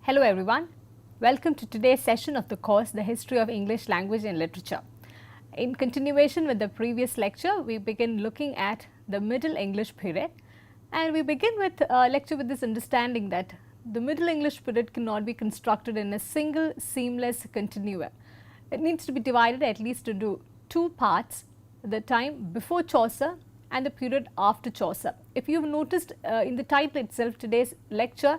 Hello everyone, welcome to today's session of the course The History of English Language and Literature. In continuation with the previous lecture, we begin looking at the Middle English period, and we begin with a lecture with this understanding that the Middle English period cannot be constructed in a single seamless continuum. It needs to be divided at least into two parts, the time before Chaucer and the period after Chaucer. If you have noticed in the title itself, today's lecture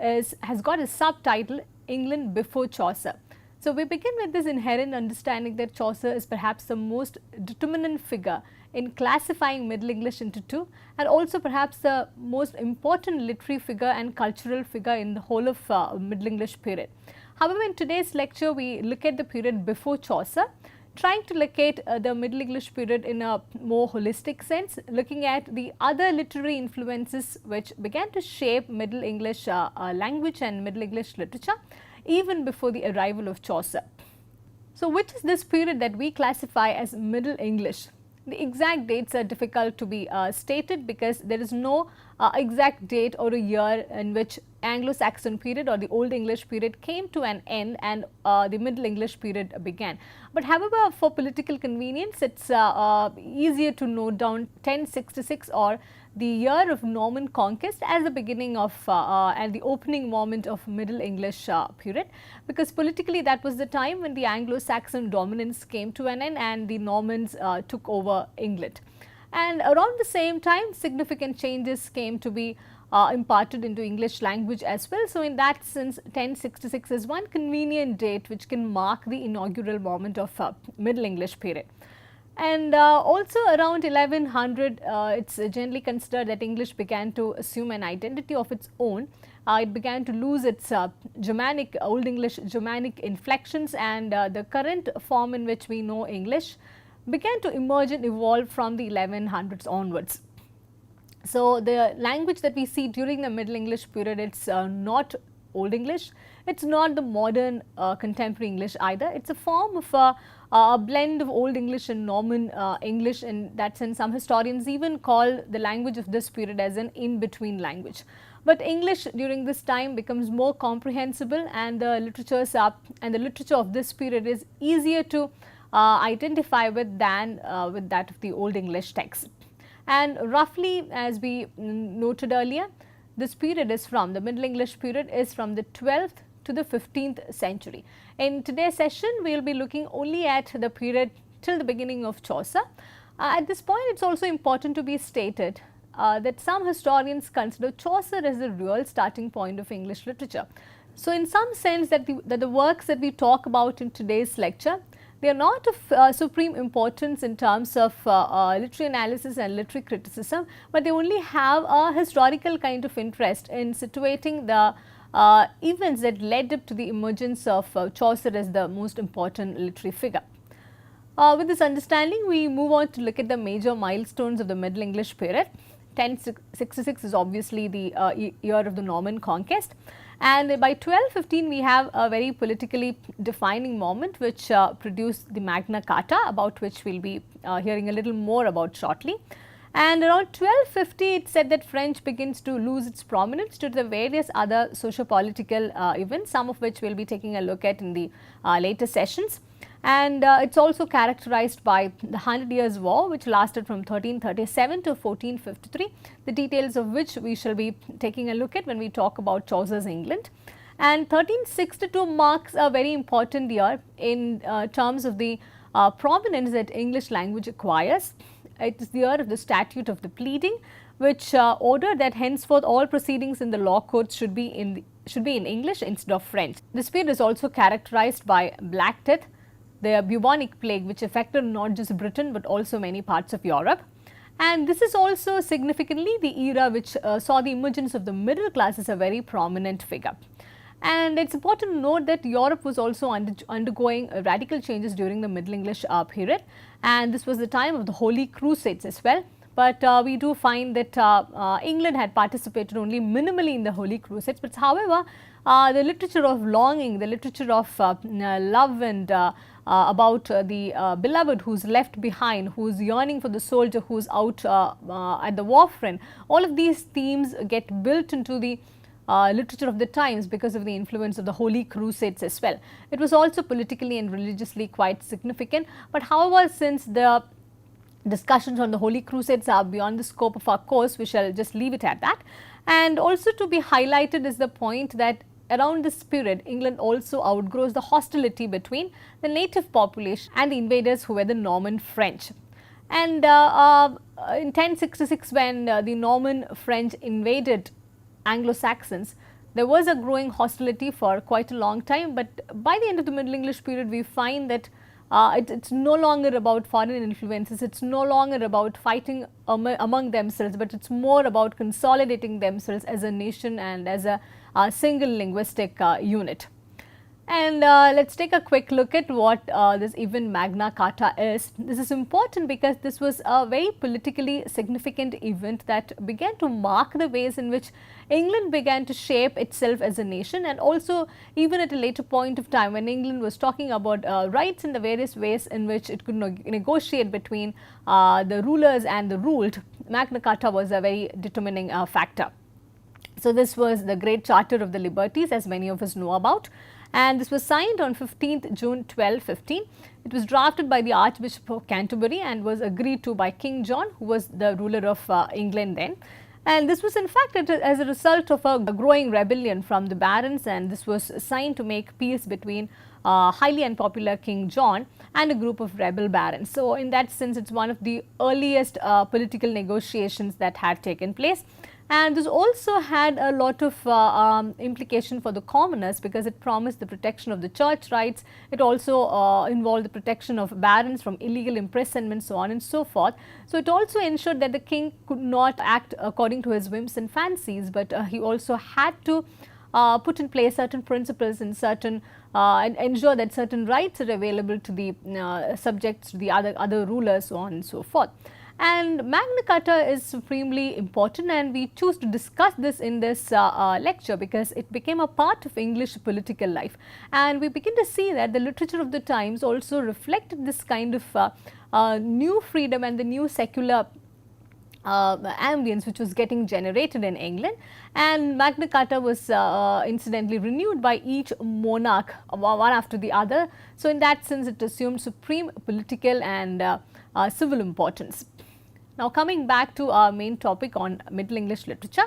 has got a subtitle, England before Chaucer. So, we begin with this inherent understanding that Chaucer is perhaps the most determinant figure in classifying Middle English into two, and also perhaps the most important literary figure and cultural figure in the whole of Middle English period. However, in today's lecture we look at the period before Chaucer, trying to locate the Middle English period in a more holistic sense, looking at the other literary influences which began to shape Middle English language and Middle English literature even before the arrival of Chaucer. So, which is this period that we classify as Middle English? The exact dates are difficult to be stated because there is no exact date or a year in which Anglo-Saxon period or the Old English period came to an end and the Middle English period began. But however, for political convenience, it is easier to note down 1066 or the year of Norman conquest as the beginning of and the opening moment of Middle English period, because politically that was the time when the Anglo-Saxon dominance came to an end and the Normans took over England. And around the same time, significant changes came to be imparted into English language as well. So, in that sense 1066 is one convenient date which can mark the inaugural moment of Middle English period. And also around 1100, it is generally considered that English began to assume an identity of its own. It began to lose its Germanic, Old English Germanic inflections, and the current form in which we know English began to emerge and evolve from the 1100s onwards. So, the language that we see during the Middle English period, it is not Old English, it is not the modern contemporary English either, it is a form of a blend of Old English and Norman English. In that sense, some historians even call the language of this period as an in-between language. But English during this time becomes more comprehensible, and the literatures and the literature of this period is easier to identify with than with that of the Old English text. And roughly, as we noted earlier, this period is from the Middle English period is from the 12th to the 15th century. In today's session, we will be looking only at the period till the beginning of Chaucer. At this point, it is also important to be stated that some historians consider Chaucer as the real starting point of English literature. So, in some sense that the works that we talk about in today's lecture, they are not of supreme importance in terms of literary analysis and literary criticism, but they only have a historical kind of interest in situating the events that led up to the emergence of Chaucer as the most important literary figure. With this understanding, we move on to look at the major milestones of the Middle English period. 1066 is obviously the year of the Norman conquest, and by 1215 we have a very politically defining moment which produced the Magna Carta, about which we will be hearing a little more about shortly. And around 1250 it said that French begins to lose its prominence due to the various other socio-political events, some of which we will be taking a look at in the later sessions. And it is also characterized by the 100 Years' War, which lasted from 1337 to 1453, the details of which we shall be taking a look at when we talk about Chaucer's England. And 1362 marks a very important year in terms of the prominence that English language acquires. It is the year of the Statute of the Pleading, which ordered that henceforth all proceedings in the law courts should be in English instead of French. This period is also characterized by Black Death, the bubonic plague, which affected not just Britain but also many parts of Europe. And this is also significantly the era which saw the emergence of the middle class as a very prominent figure. And it is important to note that Europe was also undergoing radical changes during the Middle English period, and this was the time of the Holy Crusades as well. But we do find that England had participated only minimally in the Holy Crusades, but however the literature of longing, the literature of love and about the beloved who is left behind, who is yearning for the soldier who is out at the war front, all of these themes get built into the literature of the times because of the influence of the Holy Crusades as well. It was also politically and religiously quite significant, but however, since the discussions on the Holy Crusades are beyond the scope of our course, we shall just leave it at that. And also to be highlighted is the point that around this period, England also outgrows the hostility between the native population and the invaders who were the Norman French. And in 1066, when the Norman French invaded Anglo-Saxons, there was a growing hostility for quite a long time, but by the end of the Middle English period, we find that it's no longer about foreign influences, it's no longer about fighting among themselves, but it's more about consolidating themselves as a nation and as a single linguistic unit. And let's take a quick look at what this even Magna Carta is. This is important because this was a very politically significant event that began to mark the ways in which England began to shape itself as a nation, and also even at a later point of time when England was talking about rights and the various ways in which it could negotiate between the rulers and the ruled, Magna Carta was a very determining factor. So, this was the Great Charter of the Liberties, as many of us know about, and this was signed on 15th June 1215. It was drafted by the Archbishop of Canterbury and was agreed to by King John, who was the ruler of England then. And this was in fact as a result of a growing rebellion from the barons, and this was signed to make peace between highly unpopular King John and a group of rebel barons. So, in that sense, it is one of the earliest political negotiations that had taken place. And this also had a lot of implication for the commoners because it promised the protection of the church rights. It also involved the protection of barons from illegal imprisonment, so on and so forth. So, it also ensured that the king could not act according to his whims and fancies, but he also had to put in place certain principles and certain and ensure that certain rights are available to the subjects, to the other rulers, so on and so forth. And Magna Carta is supremely important, and we choose to discuss this in this lecture because it became a part of English political life, and we begin to see that the literature of the times also reflected this kind of new freedom and the new secular ambience which was getting generated in England. And Magna Carta was incidentally renewed by each monarch one after the other. So, in that sense, it assumed supreme political and civil importance. Now, coming back to our main topic on Middle English literature.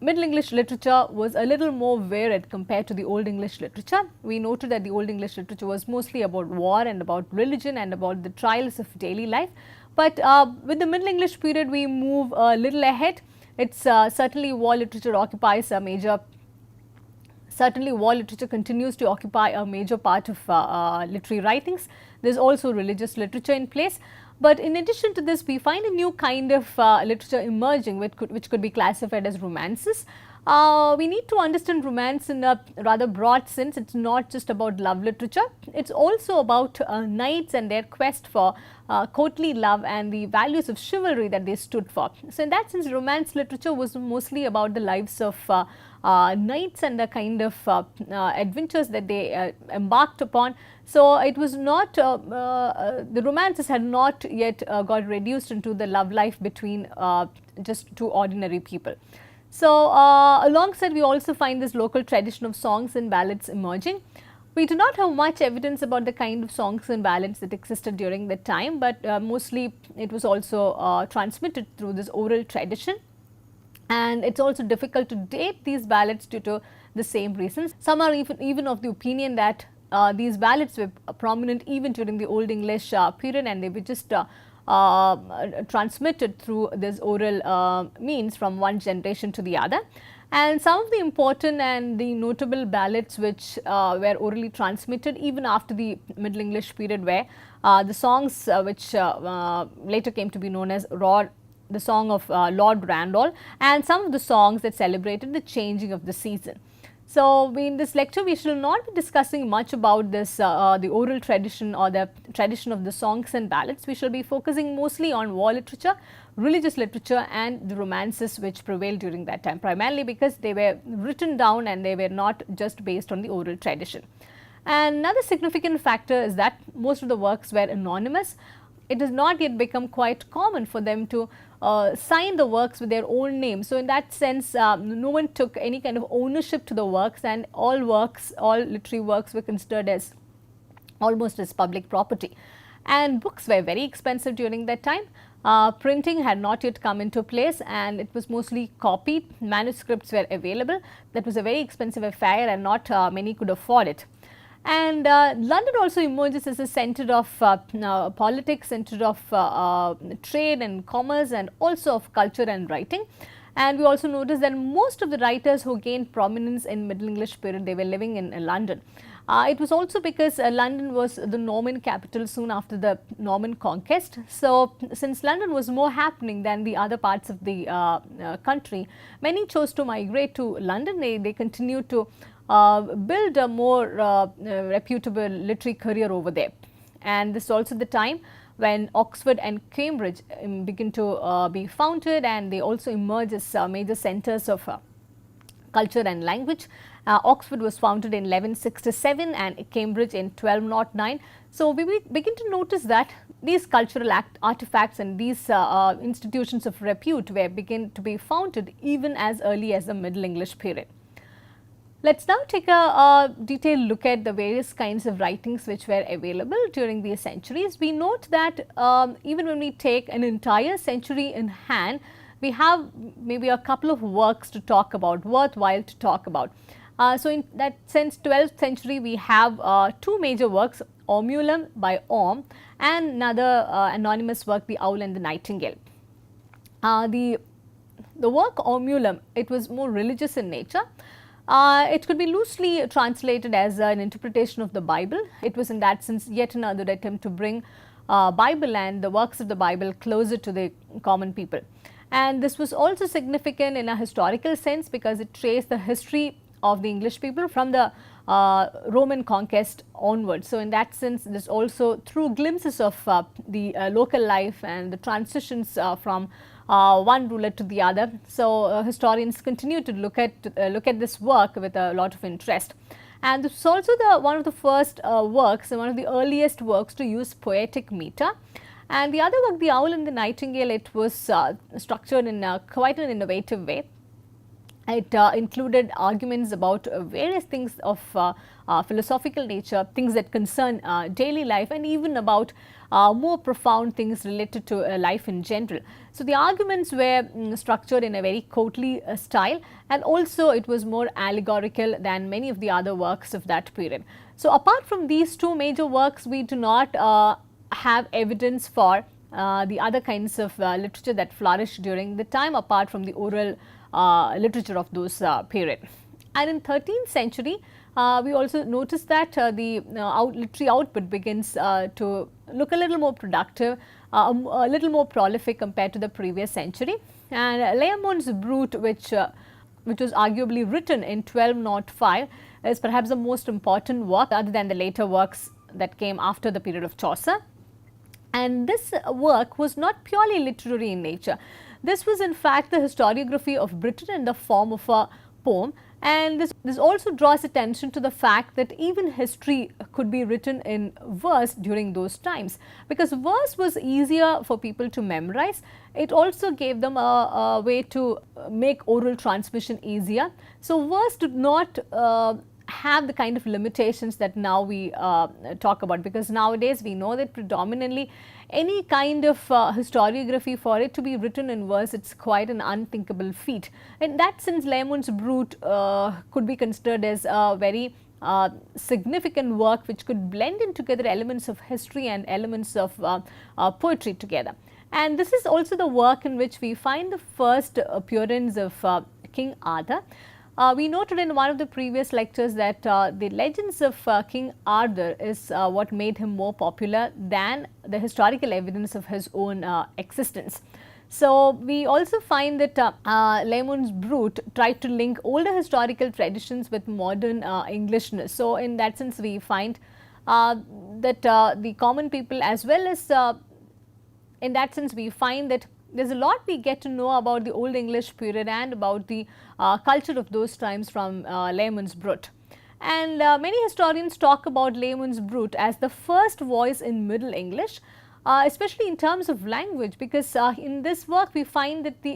Middle English literature was a little more varied compared to the Old English literature. We noted that the Old English literature was mostly about war and about religion and about the trials of daily life. But with the Middle English period, we move a little ahead. It's certainly war literature occupies a major Certainly, war literature continues to occupy a major part of literary writings. There is also religious literature in place. But in addition to this, we find a new kind of literature emerging which could be classified as romances. We need to understand romance in a rather broad sense. It is not just about love literature, it is also about knights and their quest for courtly love and the values of chivalry that they stood for. So, in that sense, romance literature was mostly about the lives of knights and the kind of adventures that they embarked upon. So, it was not the romances had not yet got reduced into the love life between just two ordinary people. So, alongside we also find this local tradition of songs and ballads emerging. We do not have much evidence about the kind of songs and ballads that existed during that time, but mostly it was also transmitted through this oral tradition. And it is also difficult to date these ballads due to the same reasons. Some are even of the opinion that these ballads were prominent even during the Old English period, and they were just transmitted through this oral means from one generation to the other. And some of the important and the notable ballads which were orally transmitted even after the Middle English period were the songs which later came to be known as the song of Lord Randall, and some of the songs that celebrated the changing of the season. So, in this lecture we shall not be discussing much about this the oral tradition or the tradition of the songs and ballads. We shall be focusing mostly on war literature, religious literature and the romances which prevailed during that time, primarily because they were written down and they were not just based on the oral tradition. And another significant factor is that most of the works were anonymous. it has not yet become quite common for them to sign the works with their own name. So, in that sense, no one took any kind of ownership to the works, and all works, all literary works were considered as almost as public property. And books were very expensive during that time. Printing had not yet come into place, and it was mostly copied. Manuscripts were available. That was a very expensive affair, and not many could afford it. And London also emerges as a center of politics, center of trade and commerce, and also of culture and writing. And we also notice that most of the writers who gained prominence in Middle English period, they were living in London. It was also because London was the Norman capital soon after the Norman conquest. So, since London was more happening than the other parts of the country, many chose to migrate to London. They continued to build a more reputable literary career over there. And this is also the time when Oxford and Cambridge begin to be founded, and they also emerge as major centers of culture and language. Oxford was founded in 1167 and Cambridge in 1209. So, we begin to notice that these cultural artifacts and these institutions of repute were begin to be founded even as early as the Middle English period. Let us now take a detailed look at the various kinds of writings which were available during these centuries. We note that even when we take an entire century in hand, we have maybe a couple of works to talk about, worthwhile to talk about. So, in that sense, 12th century we have two major works, Omulum by Orm and another anonymous work, The Owl and the Nightingale. The work Omulum, it was more religious in nature. It could be loosely translated as an interpretation of the Bible. It was in that sense yet another attempt to bring Bible and the works of the Bible closer to the common people. And this was also significant in a historical sense because it traced the history of the English people from the Roman conquest onwards. So, in that sense, this also threw glimpses of the local life and the transitions from one ruler to the other. So, historians continue to look at this work with a lot of interest. And this is also one of the first works and one of the earliest works to use poetic meter. And the other work, The Owl and the Nightingale, it was structured in quite an innovative way. It included arguments about various things of philosophical nature, things that concern daily life, and even about more profound things related to life in general. So, the arguments were structured in a very courtly style, and also it was more allegorical than many of the other works of that period. So, apart from these two major works, we do not have evidence for the other kinds of literature that flourished during the time, apart from the oral literature of those period. And in 13th century, we also notice that the literary output begins to look a little more productive, a little more prolific compared to the previous century. And Layamon's Brut, which was arguably written in 1205, is perhaps the most important work other than the later works that came after the period of Chaucer. And this work was not purely literary in nature. This was in fact the historiography of Britain in the form of a poem, and this also draws attention to the fact that even history could be written in verse during those times, because verse was easier for people to memorize. It also gave them a way to make oral transmission easier. So, verse did not have the kind of limitations that now we talk about, because nowadays we know that predominantly any kind of historiography, for it to be written in verse, it is quite an unthinkable feat. In that sense, Layamon's Brut could be considered as a very significant work which could blend in together elements of history and elements of poetry together. And this is also the work in which we find the first appearance of King Arthur. We noted in one of the previous lectures that the legends of King Arthur is what made him more popular than the historical evidence of his own existence. So, we also find that Layamon's Brut tried to link older historical traditions with modern Englishness. So, in that sense we find that the common people, as well as in that sense we find that there is a lot we get to know about the Old English period and about the culture of those times from Layamon's Brut. And many historians talk about Layamon's Brut as the first voice in Middle English. especially in terms of language, because in this work we find that the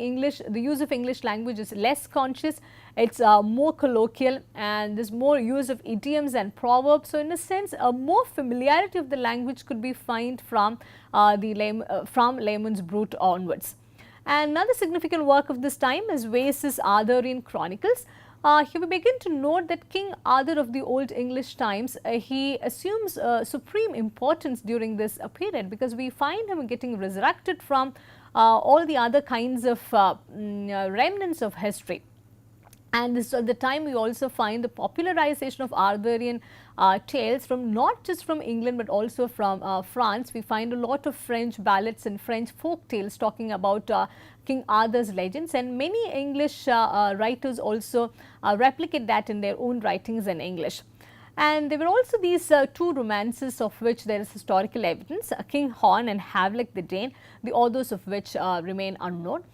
use of English language is less conscious, it's more colloquial, and there's more use of idioms and proverbs. So, in a sense, a more familiarity of the language could be found from from layman's brute onwards. And another significant work of this time is Wace's Arthurian Chronicles. Here we begin to note that King Arthur of the Old English times, he assumes supreme importance during this period, because we find him getting resurrected from all the other kinds of remnants of history. And this at the time we also find the popularization of Arthurian tales from not just from England but also from France. We find a lot of French ballads and French folk tales talking about King Arthur's legends, and many English writers also replicate that in their own writings in English. And there were also these two romances of which there is historical evidence, King Horn and Havelock the Dane, the authors of which remain unknown.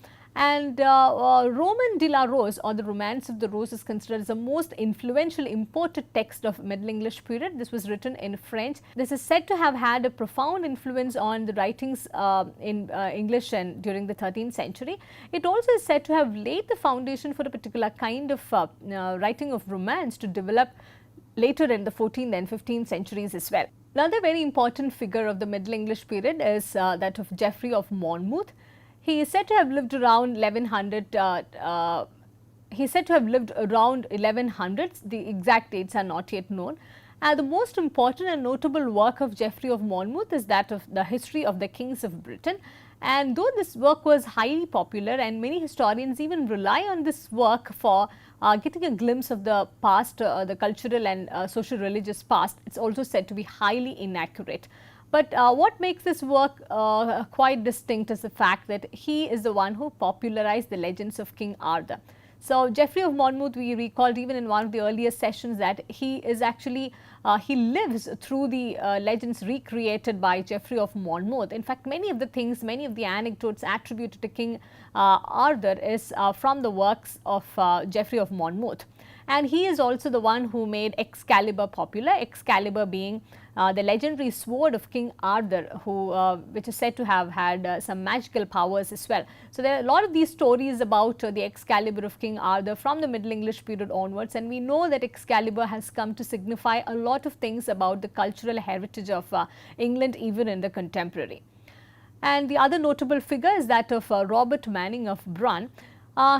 And Roman de la Rose, or the Romance of the Rose, is considered as the most influential imported text of Middle English period. This was written in French. This is said to have had a profound influence on the writings in English and during the 13th century. It also is said to have laid the foundation for a particular kind of writing of romance to develop later in the 14th and 15th centuries as well. Another very important figure of the Middle English period is that of Geoffrey of Monmouth. He is said to have lived around 1100. He is said to have lived around 1100s. The exact dates are not yet known. The most important and notable work of Geoffrey of Monmouth is that of the History of the Kings of Britain. And though this work was highly popular, and many historians even rely on this work for getting a glimpse of the past, the cultural and social religious past, it is also said to be highly inaccurate. But what makes this work quite distinct is the fact that he is the one who popularized the legends of King Arthur. So, Geoffrey of Monmouth, we recalled even in one of the earlier sessions that he is actually, he lives through the legends recreated by Geoffrey of Monmouth. In fact, many of the things, many of the anecdotes attributed to King Arthur is from the works of Geoffrey of Monmouth. And he is also the one who made Excalibur popular, Excalibur being the legendary sword of King Arthur, who which is said to have had some magical powers as well. So, there are a lot of these stories about the Excalibur of King Arthur from the Middle English period onwards, and we know that Excalibur has come to signify a lot of things about the cultural heritage of England even in the contemporary. And the other notable figure is that of Robert Manning of Brun.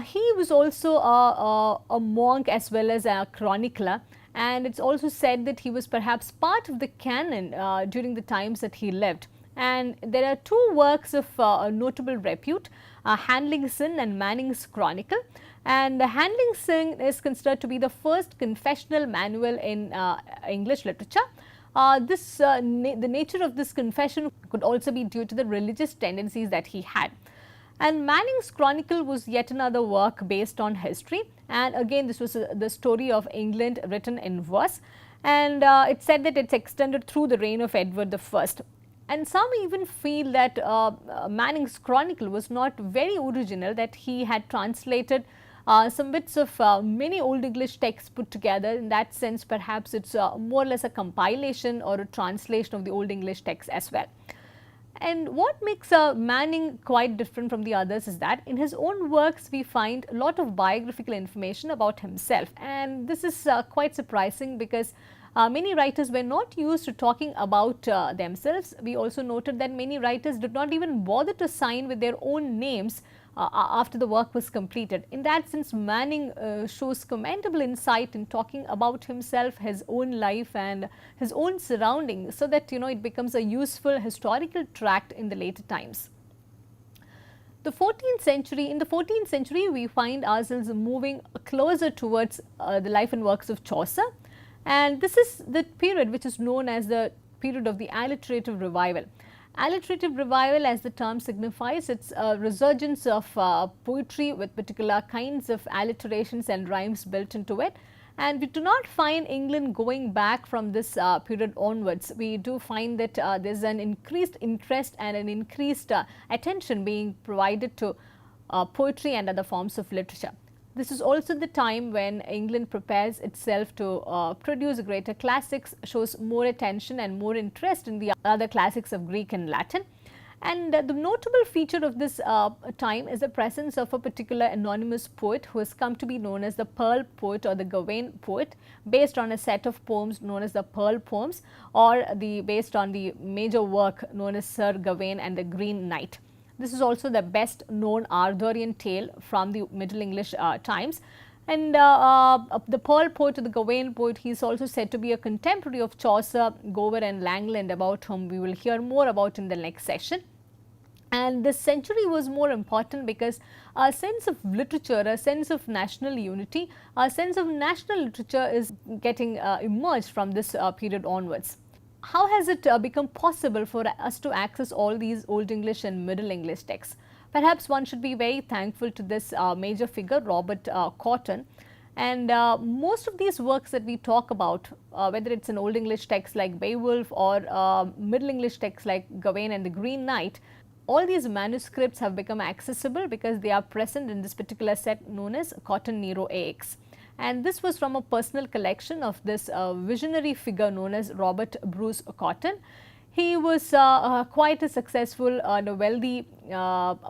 He was also a monk as well as a chronicler, and it is also said that he was perhaps part of the canon during the times that he lived. And there are two works of notable repute, Handling Sin and Manning's Chronicle. And the Handling Sin is considered to be the first confessional manual in English literature. The nature of this confession could also be due to the religious tendencies that he had. And Manning's Chronicle was yet another work based on history, and again this was the story of England written in verse, and it said that it is extended through the reign of Edward I. And some even feel that Manning's Chronicle was not very original, that he had translated some bits of many Old English texts put together. In that sense, perhaps it is more or less a compilation or a translation of the Old English text as well. And what makes Manning quite different from the others is that in his own works we find a lot of biographical information about himself, and this is quite surprising because many writers were not used to talking about themselves. We also noted that many writers did not even bother to sign with their own names after the work was completed. In that sense, Manning shows commendable insight in talking about himself, his own life and his own surroundings, so that it becomes a useful historical tract in the later times. The 14th century, in the 14th century we find ourselves moving closer towards the life and works of Chaucer, and this is the period which is known as the period of the alliterative revival. Alliterative revival, as the term signifies, it is a resurgence of poetry with particular kinds of alliterations and rhymes built into it, and we do not find England going back from this period onwards. We do find that there is an increased interest and an increased attention being provided to poetry and other forms of literature. This is also the time when England prepares itself to produce greater classics, shows more attention and more interest in the other classics of Greek and Latin. And the notable feature of this time is the presence of a particular anonymous poet who has come to be known as the Pearl poet or the Gawain poet, based on a set of poems known as the Pearl poems, or based on the major work known as Sir Gawain and the Green Knight. This is also the best known Arthurian tale from the Middle English times. And the Pearl poet or the Gawain poet, he is also said to be a contemporary of Chaucer, Gower and Langland, about whom we will hear more about in the next session. And this century was more important because a sense of literature, a sense of national unity, a sense of national literature is getting emerged from this period onwards. How has it become possible for us to access all these Old English and Middle English texts? Perhaps one should be very thankful to this major figure, Robert Cotton. And most of these works that we talk about, whether it's an Old English text like Beowulf or Middle English texts like Gawain and the Green Knight, all these manuscripts have become accessible because they are present in this particular set known as Cotton Nero AX. And this was from a personal collection of this visionary figure known as Robert Bruce Cotton. He was quite a successful and a wealthy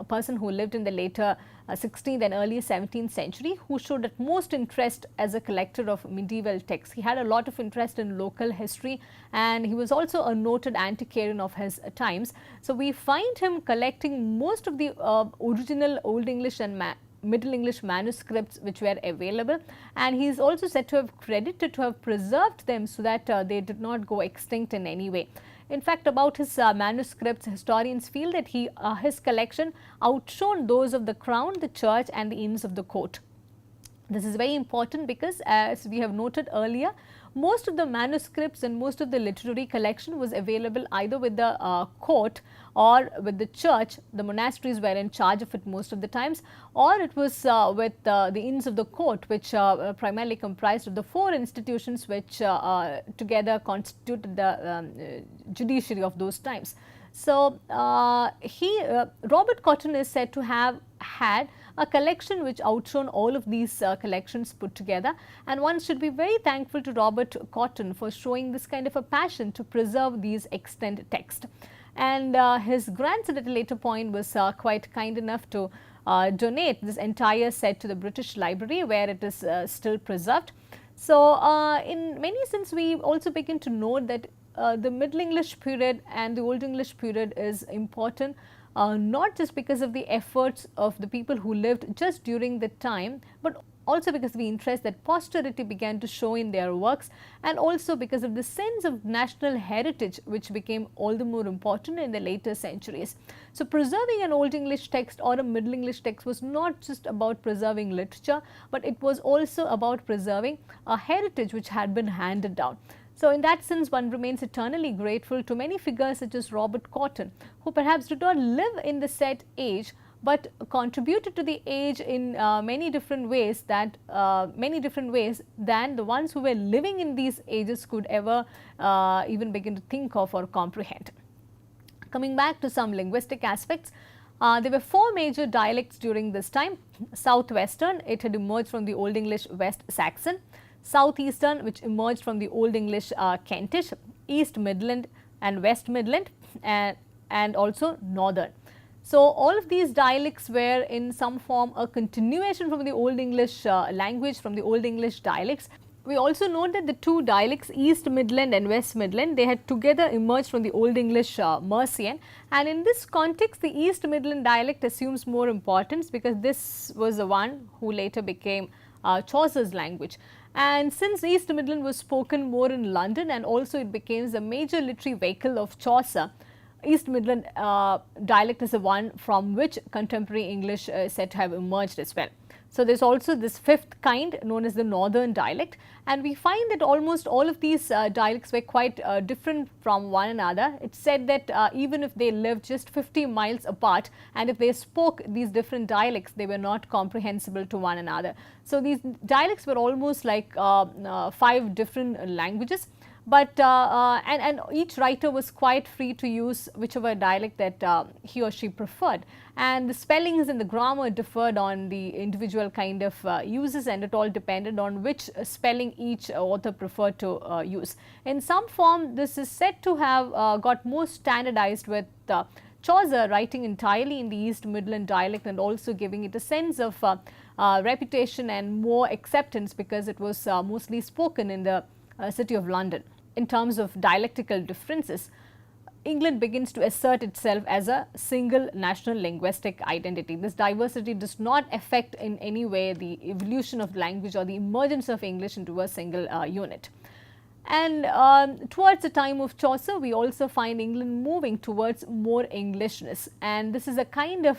person who lived in the later 16th and early 17th century, who showed at most interest as a collector of medieval texts. He had a lot of interest in local history, and he was also a noted antiquarian of his times. So, we find him collecting most of the original Old English and Middle English manuscripts which were available, and he is also said to have credited to have preserved them so that they did not go extinct in any way. In fact, about his manuscripts, historians feel that his collection outshone those of the crown, the church and the inns of the court. This is very important because, as we have noted earlier, most of the manuscripts and most of the literary collection was available either with the court or with the church. The monasteries were in charge of it most of the times, or it was with the inns of the court, which primarily comprised of the four institutions which together constituted the judiciary of those times. So, Robert Cotton is said to have had a collection which outshone all of these collections put together, and one should be very thankful to Robert Cotton for showing this kind of a passion to preserve these extant texts. And his grandson at a later point was quite kind enough to donate this entire set to the British Library, where it is still preserved. So, in many sense we also begin to note that the Middle English period and the Old English period is important, not just because of the efforts of the people who lived just during the time, but also because of the interest that posterity began to show in their works, and also because of the sense of national heritage which became all the more important in the later centuries. So, preserving an Old English text or a Middle English text was not just about preserving literature, but it was also about preserving a heritage which had been handed down. So, in that sense, one remains eternally grateful to many figures such as Robert Cotton, who perhaps did not live in the said age, but contributed to the age in many different ways than the ones who were living in these ages could ever even begin to think of or comprehend. Coming back to some linguistic aspects, there were four major dialects during this time. Southwestern, it had emerged from the Old English West Saxon. Southeastern, which emerged from the Old English Kentish, East Midland and West Midland, and also Northern. So, all of these dialects were in some form a continuation from the Old English language, from the Old English dialects. We also note that the two dialects, East Midland and West Midland, they had together emerged from the Old English Mercian, and in this context the East Midland dialect assumes more importance because this was the one who later became Chaucer's language. And since East Midland was spoken more in London and also it became the major literary vehicle of Chaucer, East Midland dialect is the one from which contemporary English is said to have emerged as well. So, there is also this fifth kind known as the Northern dialect, and we find that almost all of these dialects were quite different from one another. It is said that even if they lived just 50 miles apart and if they spoke these different dialects, they were not comprehensible to one another. So, these dialects were almost like 5 different languages. But and each writer was quite free to use whichever dialect that he or she preferred, and the spellings and the grammar differed on the individual kind of uses, and it all depended on which spelling each author preferred to use. In some form, this is said to have got more standardized with Chaucer, writing entirely in the East Midland dialect and also giving it a sense of reputation and more acceptance because it was mostly spoken in the city of London. In terms of dialectical differences, England begins to assert itself as a single national linguistic identity. This diversity does not affect in any way the evolution of language or the emergence of English into a single unit. And towards the time of Chaucer, we also find England moving towards more Englishness, and this is a kind of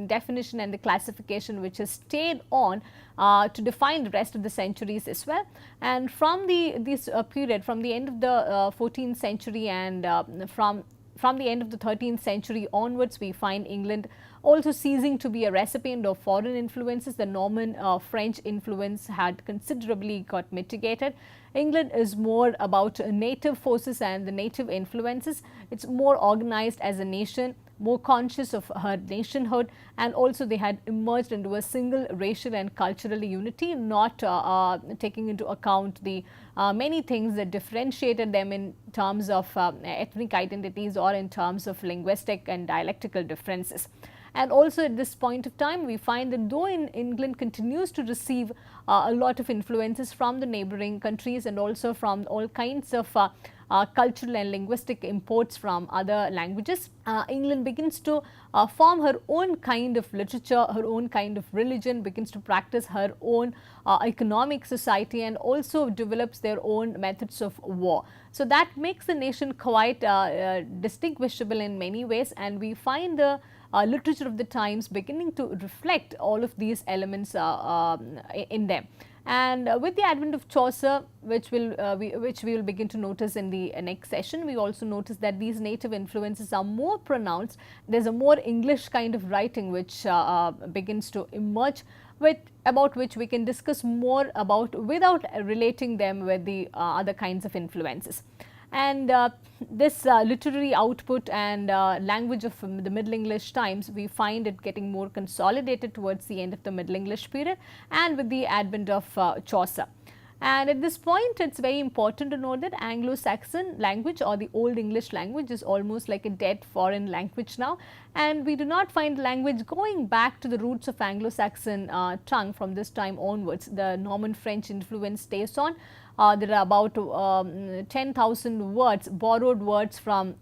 definition and the classification which has stayed on to define the rest of the centuries as well. And from this period, from the end of the 14th century and from the end of the 13th century onwards, we find England also ceasing to be a recipient of foreign influences. The Norman French influence had considerably got mitigated. England is more about native forces and the native influences. It's more organized as a nation, more conscious of her nationhood, and also they had emerged into a single racial and cultural unity, not taking into account the many things that differentiated them in terms of ethnic identities or in terms of linguistic and dialectical differences. And also at this point of time, we find that though England continues to receive a lot of influences from the neighboring countries and also from all kinds of cultural and linguistic imports from other languages, England begins to form her own kind of literature, her own kind of religion, begins to practice her own economic society, and also develops their own methods of war. So that makes the nation quite distinguishable in many ways, and we find the literature of the times beginning to reflect all of these elements in them. And with the advent of Chaucer, which we will begin to notice in the next session, we also notice that these native influences are more pronounced. There is a more English kind of writing which begins to emerge, about which we can discuss more about without relating them with the other kinds of influences. And this literary output and language of the Middle English times, we find it getting more consolidated towards the end of the Middle English period and with the advent of Chaucer. And at this point, it's very important to note that Anglo-Saxon language or the Old English language is almost like a dead foreign language now, and we do not find language going back to the roots of Anglo-Saxon tongue from this time onwards. The Norman French influence stays on. There are about 10,000 words, borrowed words from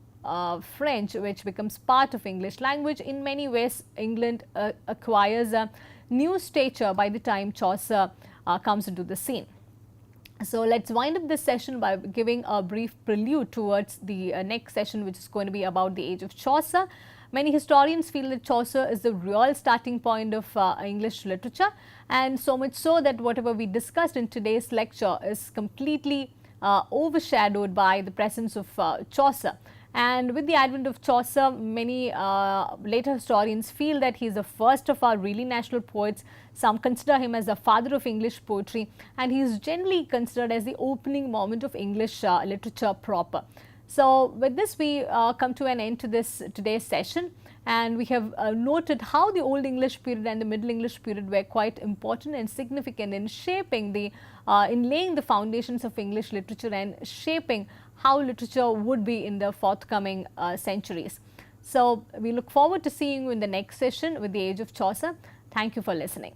French, which becomes part of English language. In many ways, England acquires a new stature by the time Chaucer comes into the scene. So let's wind up this session by giving a brief prelude towards the next session, which is going to be about the age of Chaucer. Many historians feel that Chaucer is the real starting point of English literature, and so much so that whatever we discussed in today's lecture is completely overshadowed by the presence of Chaucer. And with the advent of Chaucer, many later historians feel that he is the first of our really national poets. Some consider him as the father of English poetry, and he is generally considered as the opening moment of English literature proper. So with this, we come to an end to today's session, and we have noted how the Old English period and the Middle English period were quite important and significant in shaping in laying the foundations of English literature and shaping how literature would be in the forthcoming centuries. So we look forward to seeing you in the next session with the age of Chaucer. Thank you for listening.